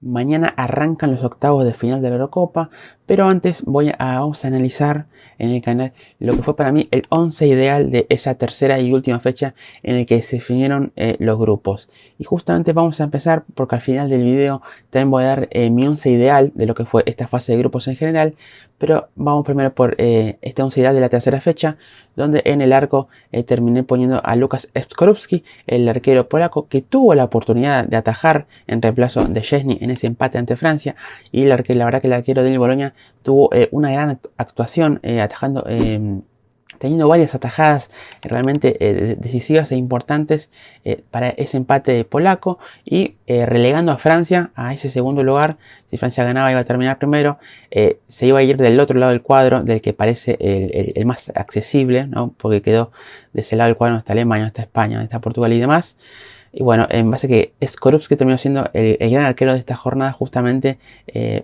Mañana arrancan los octavos de final de la Eurocopa, pero antes vamos a analizar en el canal lo que fue para mí el 11 ideal de esa tercera y última fecha en el que se definieron los grupos. Y justamente vamos a empezar porque al final del video también voy a dar mi 11 ideal de lo que fue esta fase de grupos en general, pero vamos primero por este 11 ideal de la tercera fecha, donde en el arco terminé poniendo a Lukas Skorupski, el arquero polaco que tuvo la oportunidad de atajar en reemplazo de Szczęsny en ese empate ante Francia, y la verdad que el arquero del Bologna tuvo una gran actuación atajando, teniendo varias atajadas realmente decisivas e importantes para ese empate polaco y relegando a Francia a ese segundo lugar. Si Francia ganaba iba a terminar primero, se iba a ir del otro lado del cuadro, del que parece el más accesible, ¿no? Porque quedó de ese lado del cuadro hasta Alemania, hasta España, hasta Portugal y demás. Y bueno, en base a que Skorupski terminó siendo el gran arquero de esta jornada justamente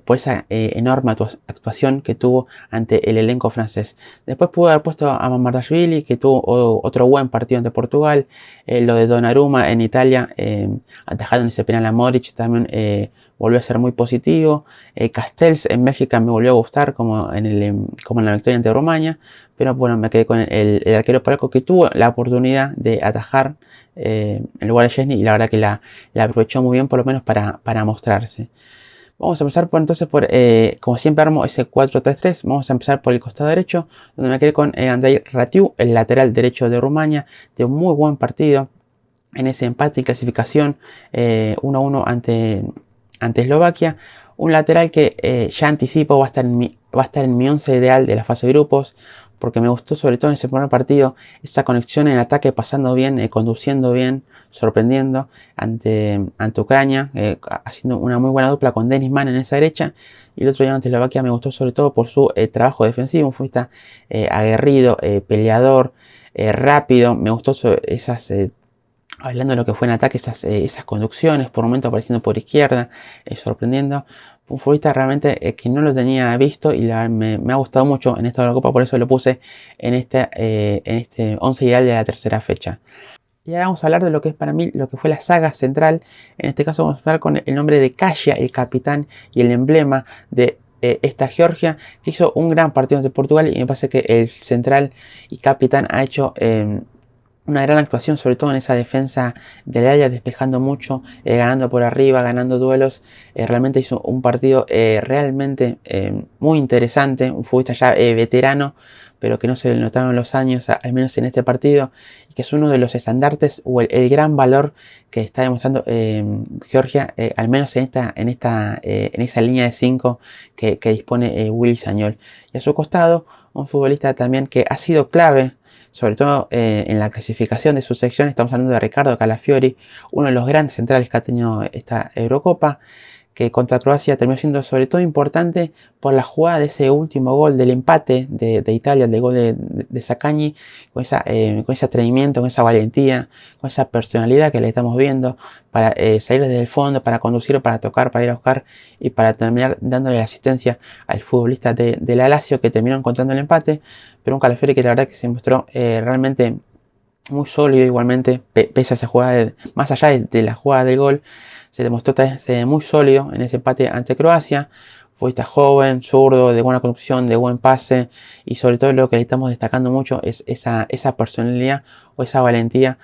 por esa enorme actuación que tuvo ante el elenco francés. Después pudo haber puesto a Mamardashvili, que tuvo otro buen partido ante Portugal. Lo de Donnarumma en Italia, atajando en ese penal a Modric, también volvió a ser muy positivo. Castells en Bélgica me volvió a gustar como en la victoria ante Rumania. Pero bueno, me quedé con el arquero polaco que tuvo la oportunidad de atajar en lugar de Szczęsny, y la verdad que la aprovechó muy bien, por lo menos para mostrarse. Vamos a empezar entonces por, como siempre armo ese 4-3-3, vamos a empezar por el costado derecho, donde me quedé con Andrei Ratiu, el lateral derecho de Rumania, de un muy buen partido en ese empate y clasificación 1-1 ante Eslovaquia. Un lateral que ya anticipo va a estar en mi 11 ideal de la fase de grupos, porque me gustó sobre todo en ese primer partido esa conexión en ataque, pasando bien, conduciendo bien, sorprendiendo ante Ucrania, haciendo una muy buena dupla con Denis Mann en esa derecha. Y el otro día ante Eslovaquia me gustó sobre todo por su trabajo defensivo, un futbolista aguerrido, peleador, rápido. Me gustó hablando de lo que fue en ataque, esas conducciones, por momentos apareciendo por izquierda, sorprendiendo. Un futbolista realmente que no lo tenía visto y me ha gustado mucho en esta Eurocopa, por eso lo puse en este 11 ideal de la tercera fecha. Y ahora vamos a hablar de lo que es para mí lo que fue la saga central. En este caso vamos a hablar con el nombre de Kasia, el capitán y el emblema de esta Georgia, que hizo un gran partido ante Portugal, y me parece que el central y capitán ha hecho una gran actuación, sobre todo en esa defensa del área, despejando mucho, ganando por arriba, ganando duelos. Realmente hizo un partido realmente muy interesante, un futbolista ya veterano, pero que no se le notaron los años, al menos en este partido, y que es uno de los estandartes o el gran valor que está demostrando Georgia, al menos en esa línea de 5 que dispone Willy Sagnol. Y a su costado, un futbolista también que ha sido clave, sobre todo en la clasificación de su sección. Estamos hablando de Ricardo Calafiori, uno de los grandes centrales que ha tenido esta Eurocopa, que contra Croacia terminó siendo sobre todo importante por la jugada de ese último gol del empate de Italia, el gol de Zaccagni, con ese atrevimiento, con esa valentía, con esa personalidad que le estamos viendo, para salir desde el fondo, para conducir, para tocar, para ir a buscar y para terminar dándole la asistencia al futbolista de la Lazio, que terminó encontrando el empate. Pero un Calafiori que la verdad que se mostró realmente muy sólido igualmente, pese a esa jugada, más allá de la jugada del gol, se demostró muy sólido en ese empate ante Croacia. Futbolista joven, zurdo, de buena conducción, de buen pase, y sobre todo lo que le estamos destacando mucho es esa personalidad o esa valentía,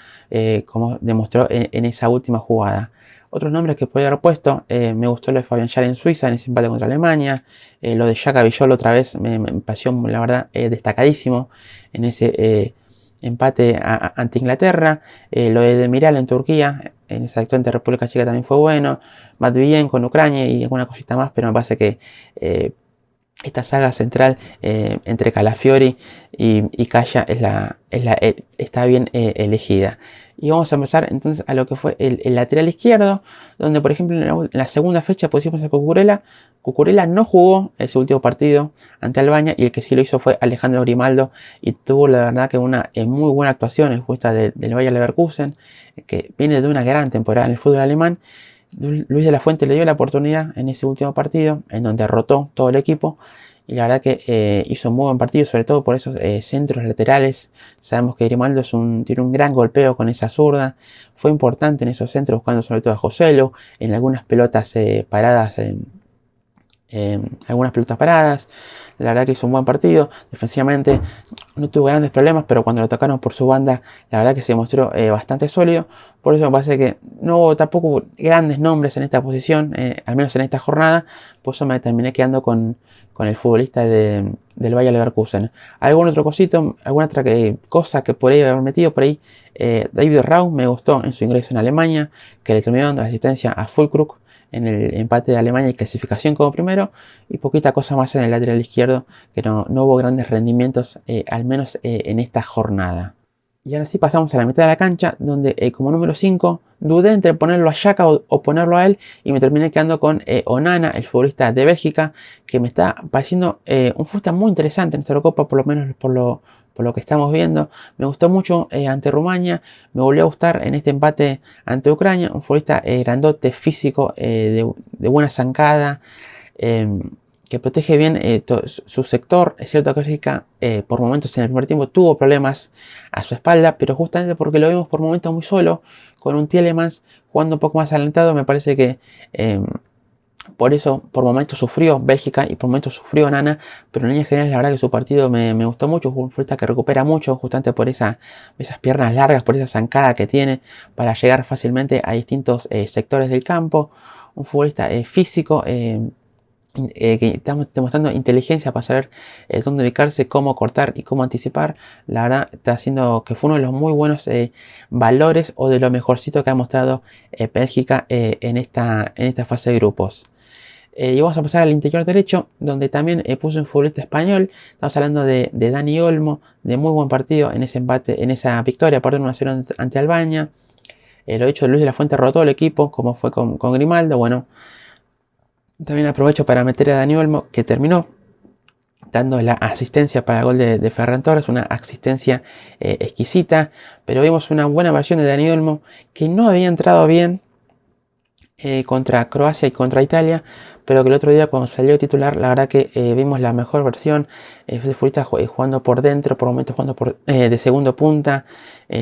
como demostró en esa última jugada. Otros nombres que podría haber puesto, me gustó lo de Fabian Schär en Suiza en ese empate contra Alemania, lo de Xhaka Villol otra vez me pareció la verdad destacadísimo en ese empate ante Inglaterra. Lo de Demiral en Turquía, en esa victoria ante República Checa, también fue bueno. Matviyen con Ucrania y alguna cosita más, pero me parece que esta saga central entre Calafiori y Kasia está bien elegida. Y vamos a empezar entonces a lo que fue el lateral izquierdo, donde por ejemplo en la segunda fecha pusimos a Cucurella. Cucurella no jugó en su último partido ante Albania, y el que sí lo hizo fue Alejandro Grimaldo, y tuvo la verdad que una muy buena actuación en justa del Bayer Leverkusen, que viene de una gran temporada en el fútbol alemán. Luis de la Fuente le dio la oportunidad en ese último partido, en donde rotó todo el equipo. Y la verdad que hizo un muy buen partido, sobre todo por esos centros laterales. Sabemos que Grimaldo tiene un gran golpeo con esa zurda. Fue importante en esos centros, buscando sobre todo a Joselu, en algunas pelotas paradas. Algunas pelotas paradas. La verdad que hizo un buen partido. Defensivamente no tuvo grandes problemas, pero cuando lo tocaron por su banda, la verdad que se mostró bastante sólido. Por eso me parece que no hubo tampoco grandes nombres en esta posición, al menos en esta jornada. Por eso me terminé quedando con el futbolista del Bayer Leverkusen. Algún otro cosito, alguna otra cosa que podría haber metido por ahí. David Raum me gustó en su ingreso en Alemania, que le terminó dando la asistencia a Füllkrug en el empate de Alemania y clasificación como primero, y poquita cosa más en el lateral izquierdo, que no hubo grandes rendimientos, al menos en esta jornada. Y ahora sí pasamos a la mitad de la cancha, donde como número 5 dudé entre ponerlo a Xhaka o ponerlo a él, y me terminé quedando con Onana, el futbolista de Bélgica, que me está pareciendo un futbolista muy interesante en esta Eurocopa, por lo menos por lo que estamos viendo. Me gustó mucho ante Rumania, me volvió a gustar en este empate ante Ucrania, un futbolista grandote, físico, de buena zancada, que protege bien su sector. Es cierto que Bélgica por momentos en el primer tiempo tuvo problemas a su espalda, pero justamente porque lo vimos por momentos muy solo, con un Tielemans jugando un poco más adelantado, me parece que por eso por momentos sufrió Bélgica y por momentos sufrió Onana, pero en líneas generales la verdad que su partido me gustó mucho. Es un futbolista que recupera mucho justamente por esas piernas largas, por esa zancada que tiene para llegar fácilmente a distintos sectores del campo. Un futbolista físico, que estamos demostrando inteligencia para saber dónde ubicarse, cómo cortar y cómo anticipar. La verdad está haciendo que fue uno de los muy buenos valores, o de lo mejorcito que ha mostrado Bélgica en esta fase de grupos. Y vamos a pasar al interior derecho, donde también puso un futbolista español. Estamos hablando de Dani Olmo, de muy buen partido en ese empate, en esa victoria por 1-0 ante Albania. Lo dicho, Luis de la Fuente rotó el equipo, como fue con Grimaldo. Bueno, también aprovecho para meter a Dani Olmo, que terminó dando la asistencia para el gol de Ferran Torres, una asistencia exquisita. Pero vimos una buena versión de Dani Olmo, que no había entrado bien contra Croacia y contra Italia, pero que el otro día cuando salió titular, la verdad que vimos la mejor versión. De futbolista jugando por dentro, por momentos jugando de segundo punta,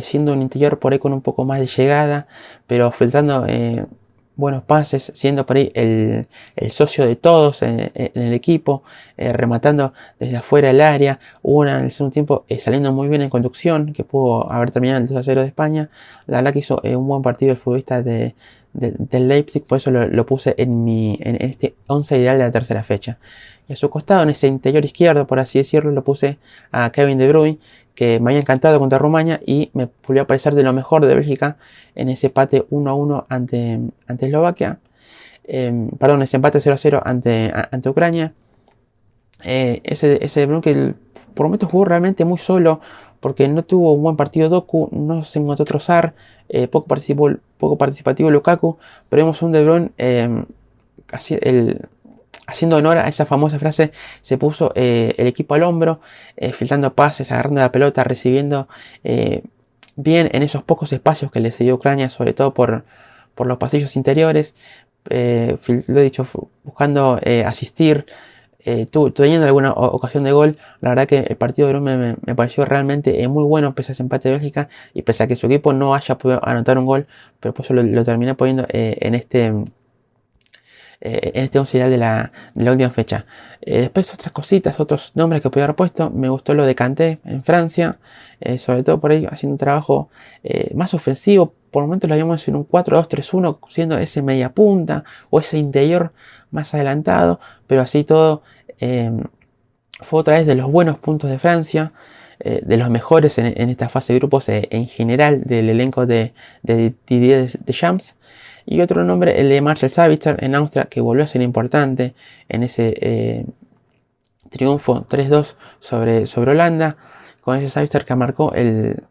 siendo un interior por ahí con un poco más de llegada, pero filtrando buenos pases, siendo por ahí el socio de todos en el equipo, rematando desde afuera del área. Una en el segundo tiempo saliendo muy bien en conducción, que pudo haber terminado el 2-0 de España. La verdad que hizo un buen partido el futbolista del Leipzig, por eso lo puse en este 11 ideal de la tercera fecha. Y a su costado, en ese interior izquierdo, por así decirlo, lo puse a Kevin De Bruyne, que me había encantado contra Rumania y me volvió a parecer de lo mejor de Bélgica en ese empate 1-1 ante Eslovaquia. Perdón, ese empate 0-0 ante Ucrania. Ese De Bruyne que por momentos jugó realmente muy solo, porque no tuvo un buen partido Doku, no se encontró Trossard, poco participativo Lukaku, pero vemos un De Bruyne haciendo honor a esa famosa frase. Se puso el equipo al hombro, filtrando pases, agarrando la pelota, recibiendo bien en esos pocos espacios que le cedió Ucrania, sobre todo por los pasillos interiores. Lo he dicho, buscando asistir, teniendo alguna ocasión de gol. La verdad que el partido de Bruyne me pareció realmente muy bueno, pese a ese empate de Bélgica y pese a que su equipo no haya podido anotar un gol, pero por eso lo terminé poniendo en este 11 ideal de la última fecha. Después otras cositas, otros nombres que podía haber puesto. Me gustó lo de Kanté en Francia, sobre todo por ahí haciendo un trabajo más ofensivo. Por momentos lo habíamos en un 4-2-3-1, siendo ese media punta o ese interior más adelantado, pero así todo fue otra vez de los buenos puntos de Francia, de los mejores en esta fase de grupos en general del elenco de Didier Deschamps. Y otro nombre, el de Marcel Sabitzer en Austria, que volvió a ser importante en ese triunfo 3-2 sobre Holanda. Con ese Sabitzer que marcó el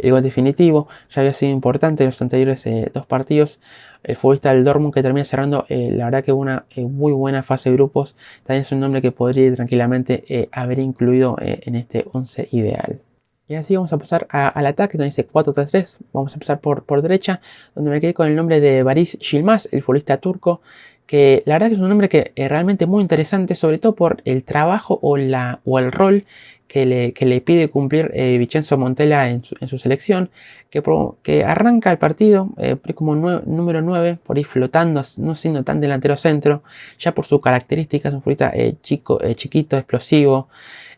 gol definitivo, ya había sido importante en los anteriores dos partidos. El futbolista del Dortmund, que termina cerrando la verdad que una muy buena fase de grupos. También es un nombre que podría tranquilamente haber incluido en este 11 ideal. Y ahora sí vamos a pasar al ataque con ese 4-3-3. Vamos a empezar por derecha, donde me quedé con el nombre de Baris Yilmaz, el futbolista turco, que la verdad que es un nombre que es realmente muy interesante, sobre todo por el trabajo o el rol que le pide cumplir Vincenzo Montella en su selección, que arranca el partido por ahí como número 9, por ahí flotando, no siendo tan delantero centro, ya por sus características, un futbolista chiquito, explosivo.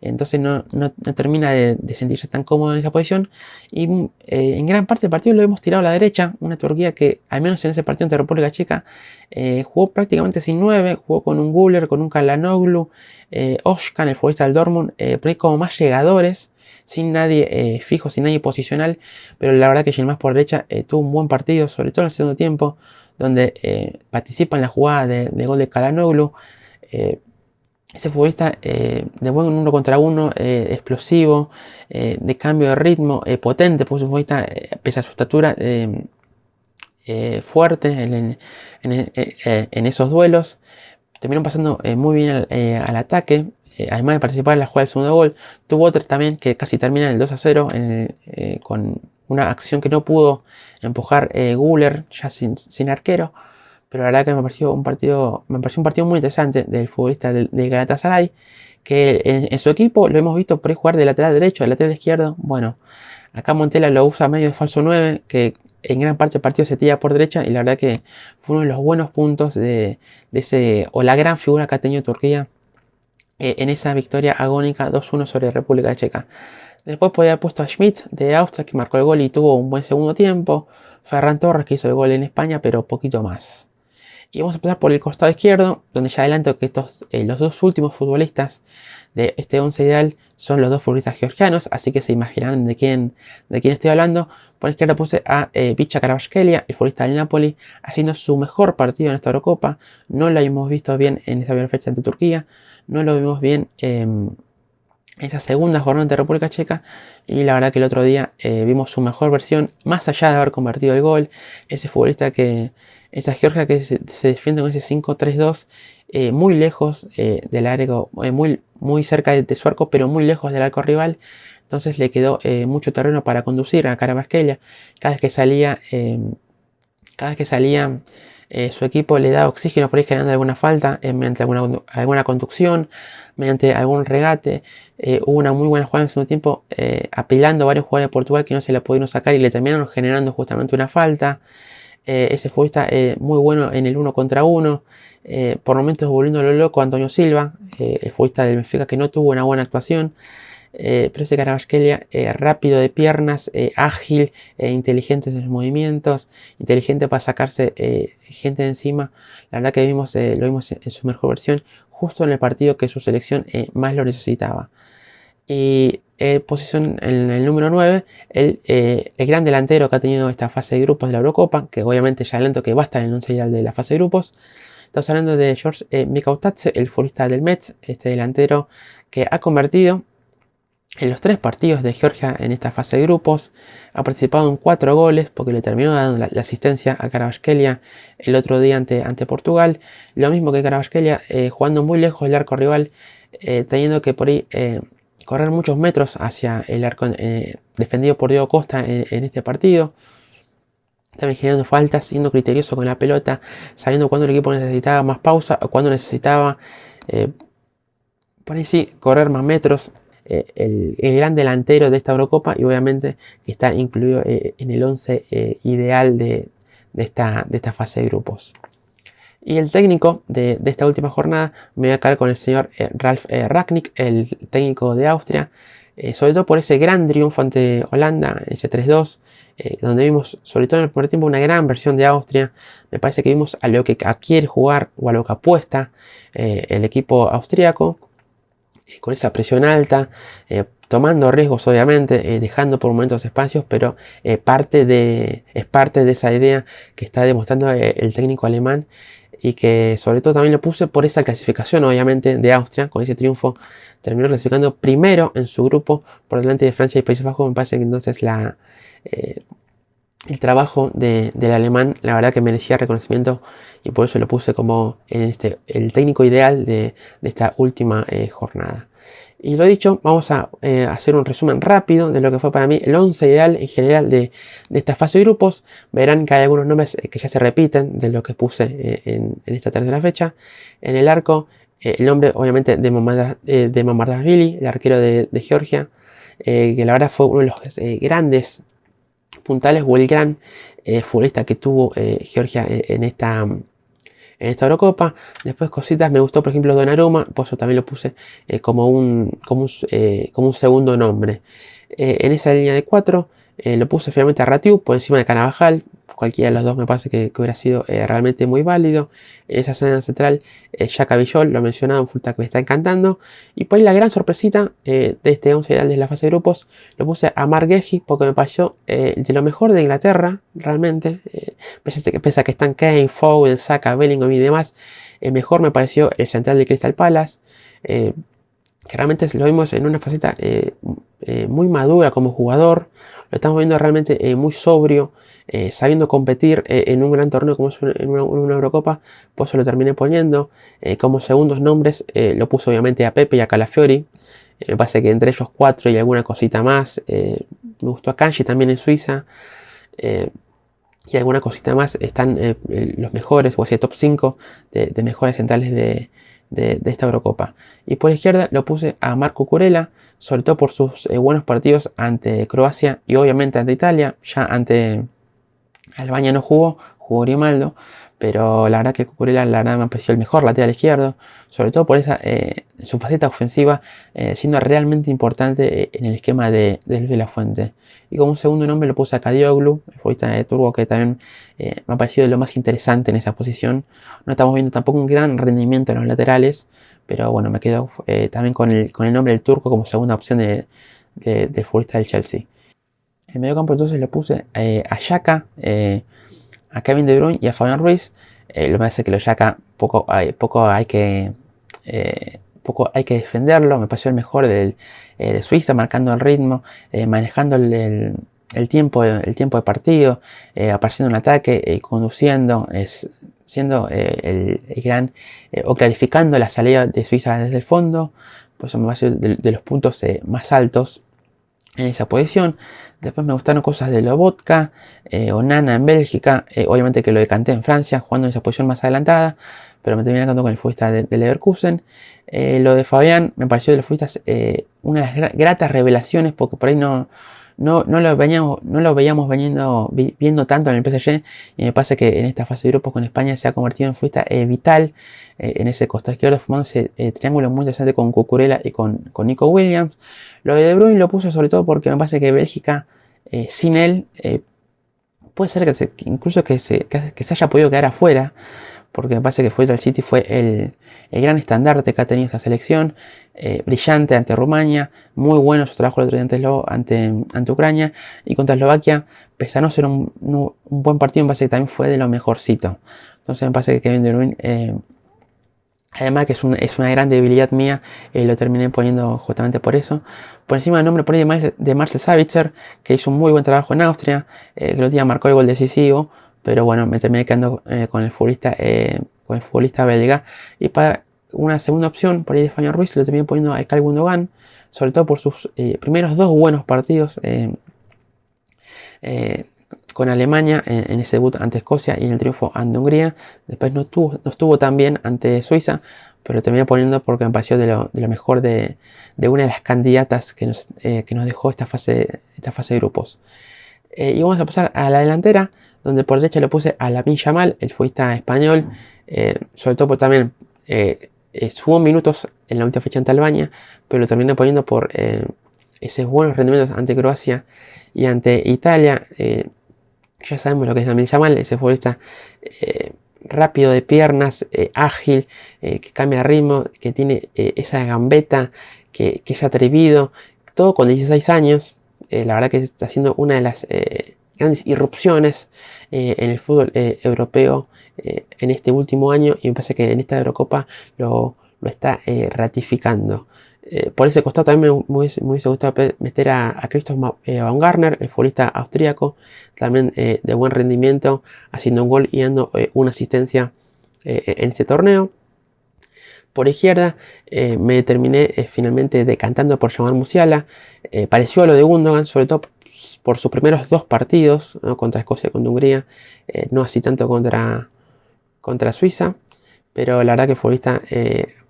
Entonces no termina de sentirse tan cómodo en esa posición. Y en gran parte del partido lo hemos tirado a la derecha. Una Turquía que, al menos en ese partido ante República Checa, jugó prácticamente sin 9. Jugó con un Güler, con un Kalhanoglu, Özcan, el futbolista del Dortmund, por ahí como más llegadores, sin nadie fijo, sin nadie posicional. Pero la verdad que Yilmaz por derecha tuvo un buen partido, sobre todo en el segundo tiempo, donde participa en la jugada de gol de Kalhanoglu. Ese futbolista de buen 1 contra 1, explosivo, de cambio de ritmo, potente, porque es un futbolista, pese a su estatura, fuerte en esos duelos. Terminó pasando muy bien al ataque. Además de participar en la jugada del segundo gol, tuvo otra también que casi termina en el 2-0 con una acción que no pudo empujar Güler, ya sin arquero. Pero la verdad que me pareció un partido muy interesante del futbolista del Galatasaray, que en su equipo lo hemos visto por ahí jugar de lateral derecho, de lateral izquierdo. Bueno, acá Montella lo usa medio de falso 9, que en gran parte del partido se tira por derecha, y la verdad que fue uno de los buenos puntos de ese, o la gran figura que ha tenido Turquía en esa victoria agónica 2-1 sobre República Checa. Después podía haber puesto a Schmidt de Austria, que marcó el gol y tuvo un buen segundo tiempo. Ferran Torres, que hizo el gol en España, pero poquito más. Y vamos a empezar por el costado izquierdo, donde ya adelanto que los dos últimos futbolistas de este 11 ideal son los dos futbolistas georgianos, así que se imaginarán de quién estoy hablando. Por la izquierda puse a Vicha Kvaratskhelia, el futbolista del Napoli, haciendo su mejor partido en esta Eurocopa. No lo hemos visto bien en esa primera fecha ante Turquía, no lo vimos bien en esa segunda jornada de República Checa, y la verdad que el otro día vimos su mejor versión, más allá de haber convertido el gol. Ese futbolista esa Georgia que se defiende con ese 5-3-2, muy lejos del arco, muy cerca de su arco, pero muy lejos del arco rival. Entonces le quedó mucho terreno para conducir a Kvaratskhelia. Cada vez que salía su equipo le da oxígeno por ahí generando alguna falta, mediante alguna conducción, mediante algún regate. Hubo una muy buena jugada en el segundo tiempo, apelando a varios jugadores de Portugal que no se la pudieron sacar y le terminaron generando justamente una falta. Ese futbolista muy bueno en el 1 contra 1, por momentos volviéndolo loco Antonio Silva, el futbolista del Benfica, que no tuvo una buena actuación. Pero ese Kvaratskhelia, rápido de piernas, ágil, inteligente en sus movimientos, inteligente para sacarse gente de encima. La verdad que lo vimos en su mejor versión, justo en el partido que su selección más lo necesitaba. Y posición en el número 9, el gran delantero que ha tenido esta fase de grupos de la Eurocopa, que obviamente ya adelanto que va a estar en el 11 ideal de la fase de grupos. Estamos hablando de George Mikautatse, el futbolista del Metz, este delantero que ha convertido en los 3 partidos de Georgia en esta fase de grupos. Ha participado en 4 goles, porque le terminó dando la asistencia a Kvaratskhelia el otro día ante Portugal. Lo mismo que Kvaratskhelia, jugando muy lejos del arco rival, teniendo que por ahí correr muchos metros hacia el arco defendido por Diego Costa en este partido. También generando faltas, siendo criterioso con la pelota, sabiendo cuándo el equipo necesitaba más pausa o cuándo necesitaba por ahí sí correr más metros. El gran delantero de esta Eurocopa, y obviamente que está incluido en el 11 ideal de esta fase de grupos. Y el técnico de esta última jornada, me voy a quedar con el señor Ralf Rangnick, el técnico de Austria, sobre todo por ese gran triunfo ante Holanda, ese 3-2, donde vimos, sobre todo en el primer tiempo, una gran versión de Austria. Me parece que vimos a lo que quiere jugar o a lo que apuesta el equipo austriaco, con esa presión alta, tomando riesgos obviamente, dejando por momentos espacios, pero es parte de esa idea que está demostrando el técnico alemán, y que sobre todo también lo puse por esa clasificación obviamente de Austria. Con ese triunfo terminó clasificando primero en su grupo por delante de Francia y Países Bajos. Me parece que entonces el trabajo del alemán, la verdad que merecía reconocimiento, y por eso lo puse como el técnico ideal de esta última jornada. Y lo dicho, vamos a hacer un resumen rápido de lo que fue para mí el 11 ideal en general de esta fase de grupos. Verán que hay algunos nombres que ya se repiten de lo que puse en esta tercera fecha. En el arco, el nombre obviamente de Mamardashvili, el arquero de Georgia, que la verdad fue uno de los grandes puntales o el gran futbolista que tuvo Georgia en esta Eurocopa. Después cositas, me gustó por ejemplo Donnarumma, por eso también lo puse como un segundo nombre. En esa línea de 4 lo puse finalmente a Ratiu por encima de Carvajal. Cualquiera de los dos me parece que hubiera sido realmente muy válido. En esa zona central, Xhaka Villol, lo mencionaba, un fullback que me está encantando. Y por ahí la gran sorpresita de este 11 ideal de la fase de grupos, lo puse a Marc Guehi porque me pareció de lo mejor de Inglaterra, realmente. Pese a que están Kane, Foden, Saka, Bellingham y demás, mejor me pareció el central de Crystal Palace. Que realmente lo vimos en una faceta muy madura como jugador. Lo estamos viendo realmente muy sobrio, sabiendo competir en un gran torneo como es en una Eurocopa. Por eso lo terminé poniendo. Como segundos nombres lo puse obviamente a Pepe y a Calafiori. Me parece que entre ellos 4 y alguna cosita más. Me gustó a Kanji también en Suiza. Y alguna cosita más están los mejores, o sea, top 5 de mejores centrales de esta Eurocopa. Y por la izquierda lo puse a Marco Kurela, sobre todo por sus buenos partidos ante Croacia y obviamente ante Italia. Ya ante Albania no jugó Grimaldo, pero la verdad que Cucurella la verdad me pareció el mejor lateral izquierdo, sobre todo por su faceta ofensiva, siendo realmente importante en el esquema de Luis de la Fuente. Y como un segundo nombre lo puse a Kadioglu, el futbolista de Turbo, que también me ha parecido de lo más interesante en esa posición. No estamos viendo tampoco un gran rendimiento en los laterales, pero bueno, me quedo también con el nombre del turco como segunda opción del futbolista del Chelsea. En medio campo entonces le puse a Xhaka, a Kevin De Bruyne y a Fabián Ruiz. Lo que pasa es que lo Xhaka poco hay que defenderlo. Me pareció el mejor de Suiza, marcando el ritmo, manejando el tiempo de partido, apareciendo en ataque, conduciendo, siendo el gran o clarificando la salida de Suiza desde el fondo. Por eso me pareció de los puntos más altos en esa posición. Después me gustaron cosas de Lobotka, Onana en Bélgica, obviamente que lo decanté en Francia, jugando en esa posición más adelantada, pero me terminé quedando con el futbolista de Leverkusen. Lo de Fabián me pareció de los futbolistas una de las gratas revelaciones, porque por ahí no lo veíamos viendo tanto en el PSG, y me parece que en esta fase de grupos con España se ha convertido en futbolista vital en ese costado izquierdo, formando ese triángulo muy interesante con Cucurella y con Nico Williams. Lo de De Bruyne lo puse sobre todo porque me parece que Bélgica sin él puede ser que incluso que se haya podido quedar afuera, porque me parece que el City fue el gran estandarte que ha tenido esta selección, brillante ante Rumania, muy bueno su trabajo el otro día ante Ucrania, y contra Eslovaquia, pese a no ser un buen partido, me parece que también fue de lo mejorcito. Entonces me parece que Kevin De Bruyne, además que es una gran debilidad mía, lo terminé poniendo justamente por eso. Por encima del nombre por ahí de Marcel Sabitzer, que hizo un muy buen trabajo en Austria, que el otro día marcó el gol decisivo, pero bueno, me terminé quedando con el futbolista belga. Y para una segunda opción, por ahí de Fabián Ruiz, lo terminé poniendo a Ilkay Gundogan, sobre todo por sus primeros 2 buenos partidos con Alemania en ese debut ante Escocia y en el triunfo ante Hungría. Después no estuvo tan bien ante Suiza, pero lo terminé poniendo porque me pareció de lo mejor de una de las candidatas que nos dejó esta fase de grupos. Y vamos a pasar a la delantera, donde por derecha lo puse a Lamine Yamal, el futbolista español, sobre todo porque también subo minutos en la última fecha ante Albania, pero lo terminé poniendo por esos buenos rendimientos ante Croacia y ante Italia. Ya sabemos lo que es Lamine Yamal, ese futbolista rápido de piernas, ágil, que cambia ritmo, que tiene esa gambeta, que es atrevido, todo con 16 años. La verdad que está haciendo una de las grandes irrupciones en el fútbol europeo en este último año, y me parece que en esta Eurocopa lo está ratificando. Por ese costado también me hubiese gustado meter a Christoph Baumgartner, el futbolista austríaco, también de buen rendimiento, haciendo un gol y dando una asistencia en este torneo. Por izquierda me terminé finalmente decantando por Jamal Musiala. Pareció a lo de Gundogan, sobre todo por sus primeros 2 partidos, ¿no? Contra Escocia y contra Hungría, no así tanto contra Suiza. Pero la verdad que futbolista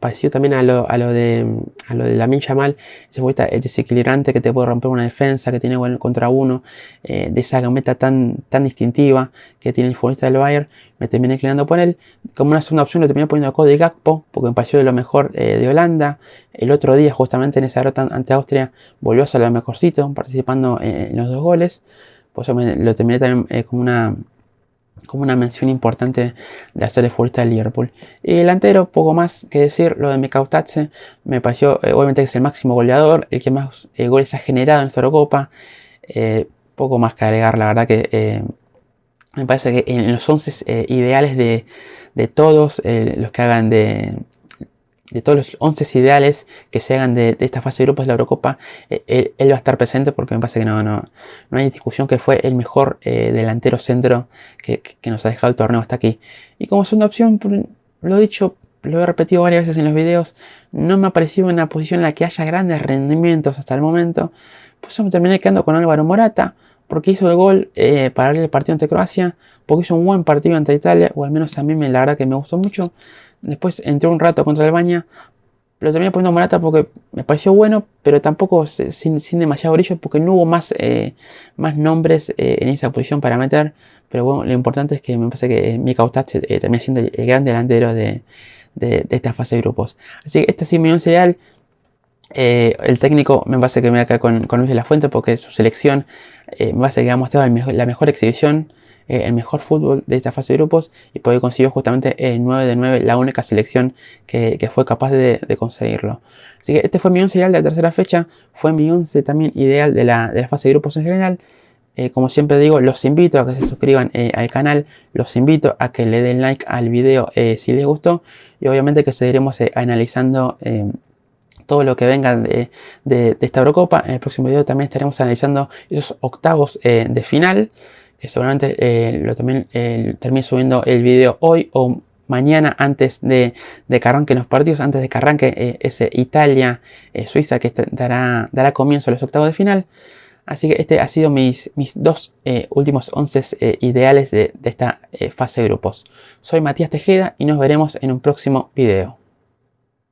pareció también a lo de Lamine Yamal, ese futbolista desequilibrante que te puede romper una defensa, que tiene buen contra uno, de esa gambeta tan distintiva que tiene el futbolista del Bayern. Me terminé inclinando por él. Como una segunda opción lo terminé poniendo a Cody Gakpo, porque me pareció de lo mejor de Holanda. El otro día, justamente en esa derrota ante Austria, volvió a ser lo mejorcito, participando en los 2 goles. Por eso lo terminé también como una mención importante de hacer el futbolista del Liverpool. Y delantero, poco más que decir. Lo de Mikau Tatse me pareció, obviamente, que es el máximo goleador, el que más goles ha generado en esta Eurocopa. Poco más que agregar, la verdad que me parece que en los 11 ideales de todos los que hagan de todos los 11 ideales que se hagan de esta fase de grupos de la Eurocopa, él va a estar presente, porque me parece que no hay discusión que fue el mejor delantero centro que nos ha dejado el torneo hasta aquí. Y como segunda opción, lo he dicho, lo he repetido varias veces en los videos, no me ha parecido una posición en la que haya grandes rendimientos hasta el momento. Pues eso me terminé quedando con Álvaro Morata, porque hizo el gol para abrir el partido ante Croacia, porque hizo un buen partido ante Italia, o al menos a mí la verdad que me gustó mucho. Después entró un rato contra Albania, lo terminé poniendo Morata porque me pareció bueno, pero tampoco sin demasiado brillo, porque no hubo más nombres en esa posición para meter. Pero bueno, lo importante es que me parece que Mikau Tatse termina siendo el gran delantero de esta fase de grupos. Así que este sí mi once ideal. El técnico me parece que me va a quedar con Luis de la Fuente, porque su selección me parece que ha mostrado la mejor exhibición, el mejor fútbol de esta fase de grupos, y por ahí consiguió justamente 9 de 9, la única selección que fue capaz de conseguirlo. Así que este fue mi 11 ideal de la tercera fecha, fue mi 11 también ideal de la fase de grupos en general. Como siempre digo, los invito a que se suscriban al canal, los invito a que le den like al video si les gustó, y obviamente que seguiremos analizando todo lo que venga de esta Eurocopa. En el próximo video también estaremos analizando esos octavos de final, que seguramente también termine subiendo el video hoy o mañana, antes de que arranquen los partidos, antes de que arranque ese Italia-Suiza que dará comienzo a los octavos de final. Así que este ha sido mis 2 últimos 11 ideales de esta fase de grupos. Soy Matías Tejeda y nos veremos en un próximo video.